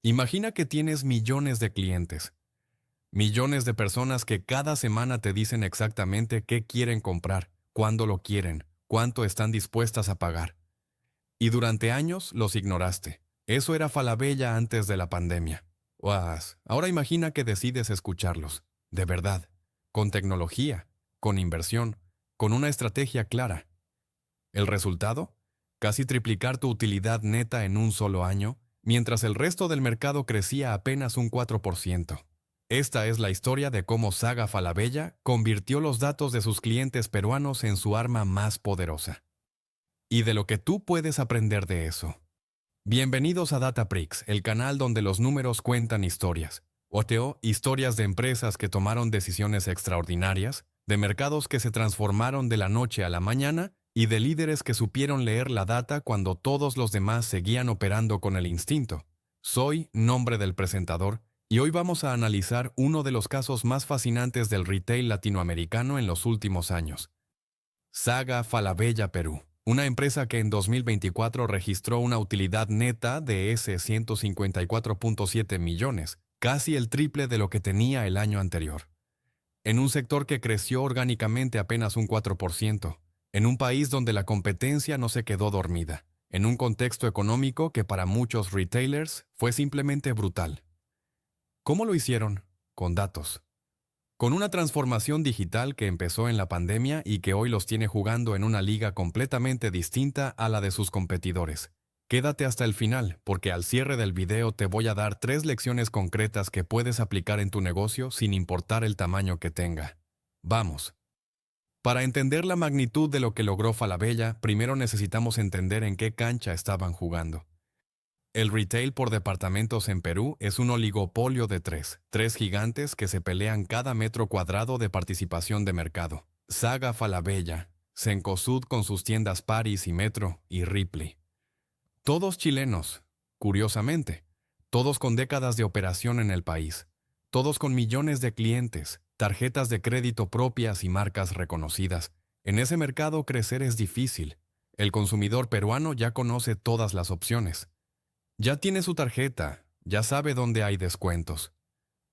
Imagina que tienes millones de clientes, millones de personas que cada semana te dicen exactamente qué quieren comprar, cuándo lo quieren, cuánto están dispuestas a pagar. Y durante años los ignoraste. Eso era Falabella antes de la pandemia. Guas, ahora imagina que decides escucharlos, de verdad, con tecnología, con inversión, con una estrategia clara. ¿El resultado? Casi triplicar tu utilidad neta en un solo año, mientras el resto del mercado crecía apenas un 4%. Esta es la historia de cómo Saga Falabella convirtió los datos de sus clientes peruanos en su arma más poderosa. Y de lo que tú puedes aprender de eso. Bienvenidos a Dataprix, el canal donde los números cuentan historias. OTO, historias de empresas que tomaron decisiones extraordinarias, de mercados que se transformaron de la noche a la mañana y de líderes que supieron leer la data cuando todos los demás seguían operando con el instinto. Soy nombre del presentador y hoy vamos a analizar uno de los casos más fascinantes del retail latinoamericano en los últimos años. Saga Falabella Perú. Una empresa que en 2024 registró una utilidad neta de 154.7 millones, casi el triple de lo que tenía el año anterior. En un sector que creció orgánicamente apenas un 4%, en un país donde la competencia no se quedó dormida, en un contexto económico que para muchos retailers fue simplemente brutal. ¿Cómo lo hicieron? Con datos. Con una transformación digital que empezó en la pandemia y que hoy los tiene jugando en una liga completamente distinta a la de sus competidores. Quédate hasta el final, porque al cierre del video te voy a dar 3 lecciones concretas que puedes aplicar en tu negocio sin importar el tamaño que tenga. Vamos. Para entender la magnitud de lo que logró Falabella, primero necesitamos entender en qué cancha estaban jugando. El retail por departamentos en Perú es un oligopolio de tres gigantes que se pelean cada metro cuadrado de participación de mercado. Saga Falabella, Cencosud con sus tiendas Paris y Metro, y Ripley. Todos chilenos, curiosamente, todos con décadas de operación en el país, todos con millones de clientes, tarjetas de crédito propias y marcas reconocidas. En ese mercado crecer es difícil. El consumidor peruano ya conoce todas las opciones. Ya tiene su tarjeta, ya sabe dónde hay descuentos.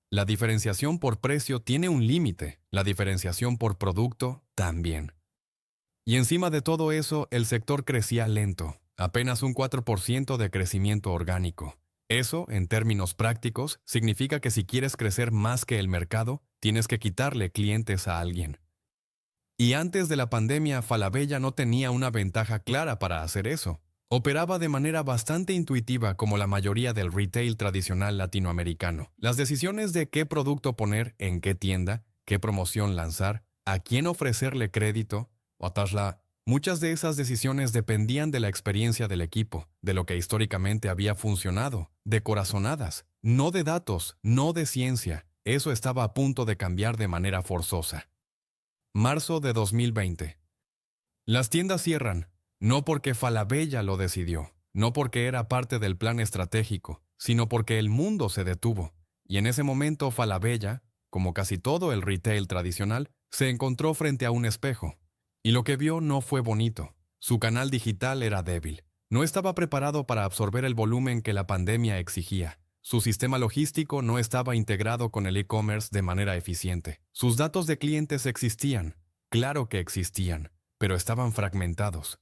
La diferenciación por precio tiene un límite, la diferenciación por producto también. Y encima de todo eso, el sector crecía lento, apenas un 4% de crecimiento orgánico. Eso, en términos prácticos, significa que si quieres crecer más que el mercado, tienes que quitarle clientes a alguien. Y antes de la pandemia, Falabella no tenía una ventaja clara para hacer eso. Operaba de manera bastante intuitiva como la mayoría del retail tradicional latinoamericano. Las decisiones de qué producto poner en qué tienda, qué promoción lanzar, a quién ofrecerle crédito, muchas de esas decisiones dependían de la experiencia del equipo, de lo que históricamente había funcionado, de corazonadas, no de datos, no de ciencia. Eso estaba a punto de cambiar de manera forzosa. Marzo de 2020. Las tiendas cierran. No porque Falabella lo decidió, no porque era parte del plan estratégico, sino porque el mundo se detuvo. Y en ese momento Falabella, como casi todo el retail tradicional, se encontró frente a un espejo. Y lo que vio no fue bonito. Su canal digital era débil. No estaba preparado para absorber el volumen que la pandemia exigía. Su sistema logístico no estaba integrado con el e-commerce de manera eficiente. Sus datos de clientes existían, claro que existían, pero estaban fragmentados.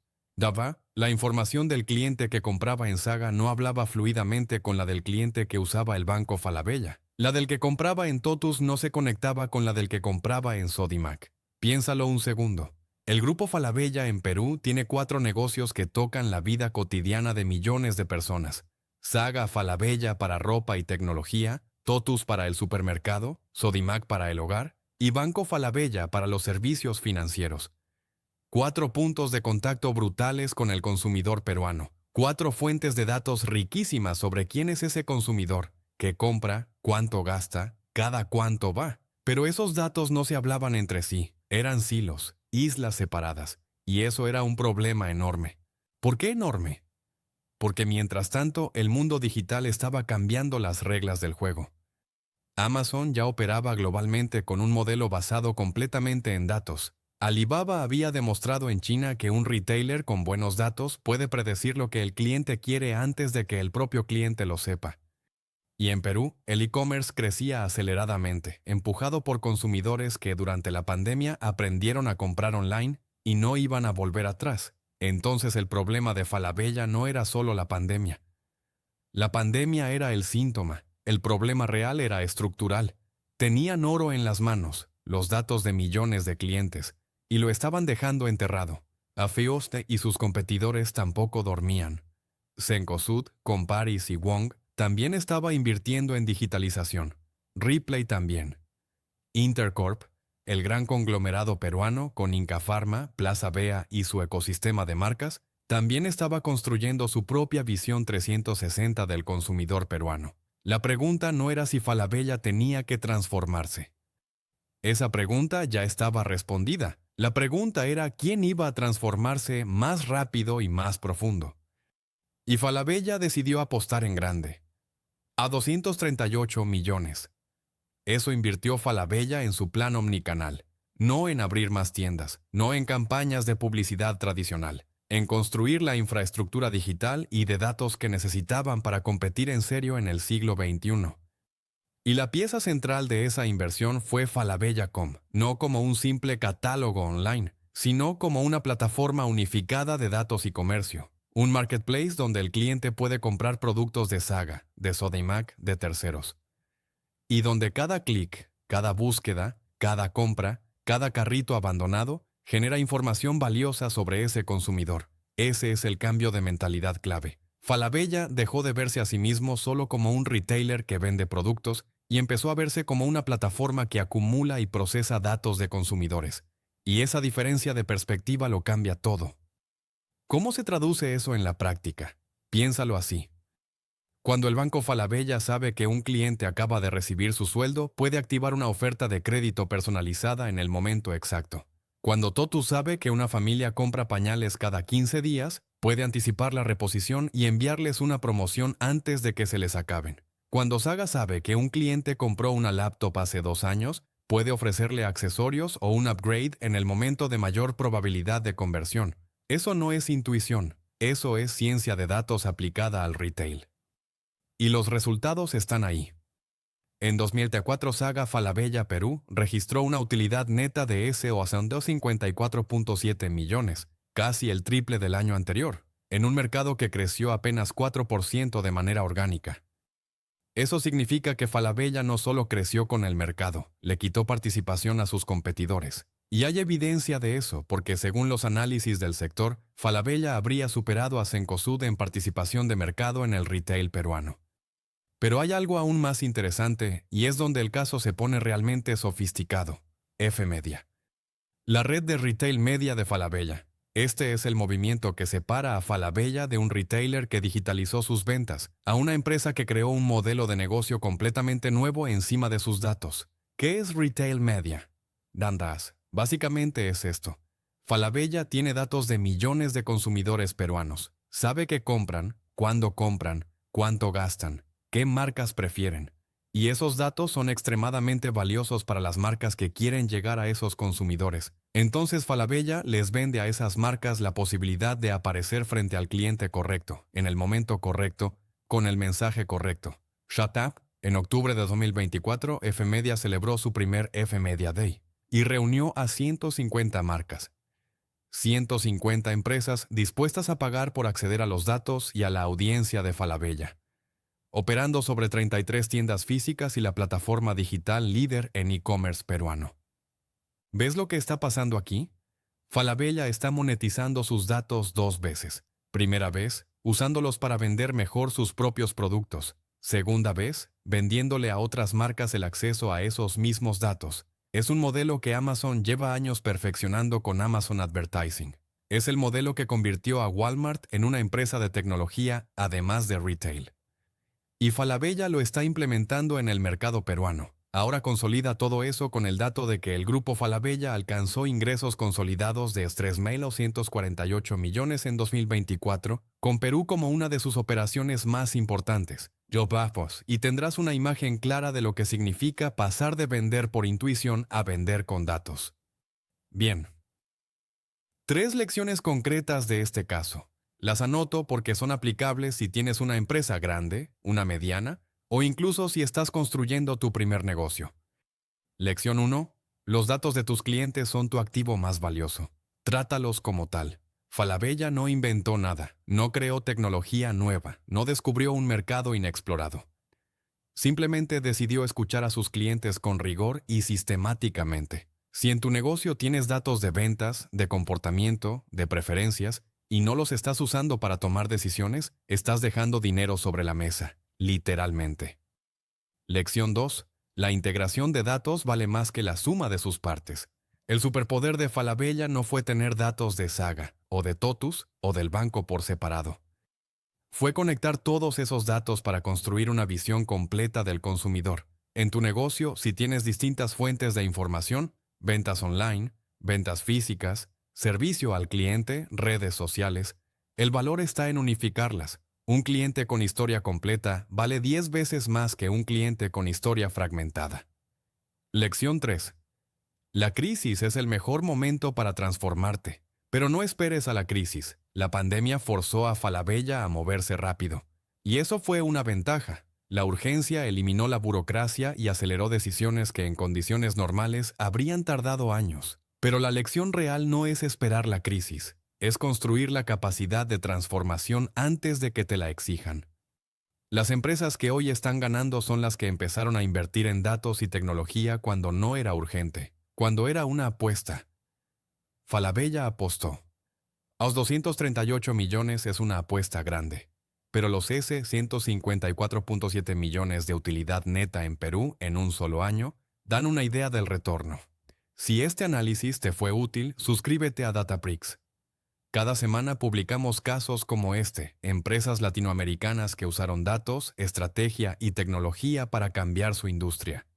La información del cliente que compraba en Saga no hablaba fluidamente con la del cliente que usaba el banco Falabella. La del que compraba en Totus no se conectaba con la del que compraba en Sodimac. Piénsalo un segundo. El grupo Falabella en Perú tiene 4 negocios que tocan la vida cotidiana de millones de personas. Saga Falabella para ropa y tecnología, Totus para el supermercado, Sodimac para el hogar y Banco Falabella para los servicios financieros. 4 puntos de contacto brutales con el consumidor peruano. 4 fuentes de datos riquísimas sobre quién es ese consumidor, qué compra, cuánto gasta, cada cuánto va. Pero esos datos no se hablaban entre sí, eran silos, islas separadas, y eso era un problema enorme. ¿Por qué enorme? Porque mientras tanto el mundo digital estaba cambiando las reglas del juego. Amazon ya operaba globalmente con un modelo basado completamente en datos. Alibaba había demostrado en China que un retailer con buenos datos puede predecir lo que el cliente quiere antes de que el propio cliente lo sepa. Y en Perú, el e-commerce crecía aceleradamente, empujado por consumidores que durante la pandemia aprendieron a comprar online y no iban a volver atrás. Entonces el problema de Falabella no era solo la pandemia. La pandemia era el síntoma, el problema real era estructural. Tenían oro en las manos, los datos de millones de clientes, y lo estaban dejando enterrado. Afeoste y sus competidores tampoco dormían. Cencosud, Comparis y Wong también estaba invirtiendo en digitalización. Ripley también. Intercorp, el gran conglomerado peruano con Inca Pharma, Plaza Bea y su ecosistema de marcas, también estaba construyendo su propia visión 360 del consumidor peruano. La pregunta no era si Falabella tenía que transformarse. Esa pregunta ya estaba respondida. La pregunta era quién iba a transformarse más rápido y más profundo. Y Falabella decidió apostar en grande. A 238 millones. Eso invirtió Falabella en su plan omnicanal, no en abrir más tiendas, no en campañas de publicidad tradicional, en construir la infraestructura digital y de datos que necesitaban para competir en serio en el siglo XXI. Y la pieza central de esa inversión fue Falabella.com, no como un simple catálogo online, sino como una plataforma unificada de datos y comercio. Un marketplace donde el cliente puede comprar productos de Saga, de Sodimac, de terceros. Y donde cada clic, cada búsqueda, cada compra, cada carrito abandonado, genera información valiosa sobre ese consumidor. Ese es el cambio de mentalidad clave. Falabella dejó de verse a sí mismo solo como un retailer que vende productos y empezó a verse como una plataforma que acumula y procesa datos de consumidores. Y esa diferencia de perspectiva lo cambia todo. ¿Cómo se traduce eso en la práctica? Piénsalo así. Cuando el Banco Falabella sabe que un cliente acaba de recibir su sueldo, puede activar una oferta de crédito personalizada en el momento exacto. Cuando Totus sabe que una familia compra pañales cada 15 días, puede anticipar la reposición y enviarles una promoción antes de que se les acaben. Cuando Saga sabe que un cliente compró una laptop hace 2 años, puede ofrecerle accesorios o un upgrade en el momento de mayor probabilidad de conversión. Eso no es intuición, eso es ciencia de datos aplicada al retail. Y los resultados están ahí. En 2004 Saga Falabella Perú registró una utilidad neta de SOA 54.7 millones, casi el triple del año anterior, en un mercado que creció apenas 4% de manera orgánica. Eso significa que Falabella no solo creció con el mercado, le quitó participación a sus competidores. Y hay evidencia de eso, porque según los análisis del sector, Falabella habría superado a Cencosud en participación de mercado en el retail peruano. Pero hay algo aún más interesante, y es donde el caso se pone realmente sofisticado. F-Media. La red de retail media de Falabella. Este es el movimiento que separa a Falabella de un retailer que digitalizó sus ventas, a una empresa que creó un modelo de negocio completamente nuevo encima de sus datos. ¿Qué es retail media? Dandas. Básicamente es esto. Falabella tiene datos de millones de consumidores peruanos. Sabe qué compran, cuándo compran, cuánto gastan, qué marcas prefieren. Y esos datos son extremadamente valiosos para las marcas que quieren llegar a esos consumidores. Entonces Falabella les vende a esas marcas la posibilidad de aparecer frente al cliente correcto, en el momento correcto, con el mensaje correcto. Shut up. En octubre de 2024, F-Media celebró su primer F-Media Day y reunió a 150 marcas. 150 empresas dispuestas a pagar por acceder a los datos y a la audiencia de Falabella, operando sobre 33 tiendas físicas y la plataforma digital líder en e-commerce peruano. ¿Ves lo que está pasando aquí? Falabella está monetizando sus datos 2 veces. Primera vez, usándolos para vender mejor sus propios productos. Segunda vez, vendiéndole a otras marcas el acceso a esos mismos datos. Es un modelo que Amazon lleva años perfeccionando con Amazon Advertising. Es el modelo que convirtió a Walmart en una empresa de tecnología, además de retail. Y Falabella lo está implementando en el mercado peruano. Ahora consolida todo eso con el dato de que el grupo Falabella alcanzó ingresos consolidados de 3.248 millones en 2024, con Perú como una de sus operaciones más importantes. Yo vamos, y tendrás una imagen clara de lo que significa pasar de vender por intuición a vender con datos. Bien. 3 lecciones concretas de este caso. Las anoto porque son aplicables si tienes una empresa grande, una mediana o incluso si estás construyendo tu primer negocio. Lección 1. Los datos de tus clientes son tu activo más valioso. Trátalos como tal. Falabella no inventó nada, no creó tecnología nueva, no descubrió un mercado inexplorado. Simplemente decidió escuchar a sus clientes con rigor y sistemáticamente. Si en tu negocio tienes datos de ventas, de comportamiento, de preferencias, y no los estás usando para tomar decisiones, estás dejando dinero sobre la mesa, literalmente. Lección 2. La integración de datos vale más que la suma de sus partes. El superpoder de Falabella no fue tener datos de Saga, o de Totus, o del banco por separado. Fue conectar todos esos datos para construir una visión completa del consumidor. En tu negocio, si tienes distintas fuentes de información, ventas online, ventas físicas, servicio al cliente, redes sociales, el valor está en unificarlas. Un cliente con historia completa vale 10 veces más que un cliente con historia fragmentada. Lección 3. La crisis es el mejor momento para transformarte. Pero no esperes a la crisis. La pandemia forzó a Falabella a moverse rápido. Y eso fue una ventaja. La urgencia eliminó la burocracia y aceleró decisiones que en condiciones normales habrían tardado años. Pero la lección real no es esperar la crisis. Es construir la capacidad de transformación antes de que te la exijan. Las empresas que hoy están ganando son las que empezaron a invertir en datos y tecnología cuando no era urgente, cuando era una apuesta. Falabella apostó. A los 238 millones es una apuesta grande, pero los 154.7 millones de utilidad neta en Perú en un solo año dan una idea del retorno. Si este análisis te fue útil, suscríbete a Databricks. Cada semana publicamos casos como este, empresas latinoamericanas que usaron datos, estrategia y tecnología para cambiar su industria.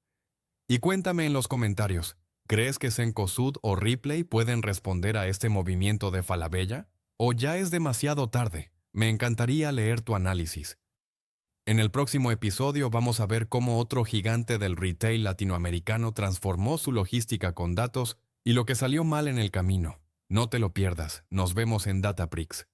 Y cuéntame en los comentarios, ¿crees que Cencosud o Ripley pueden responder a este movimiento de Falabella? ¿O ya es demasiado tarde? Me encantaría leer tu análisis. En el próximo episodio vamos a ver cómo otro gigante del retail latinoamericano transformó su logística con datos y lo que salió mal en el camino. No te lo pierdas, nos vemos en Databricks.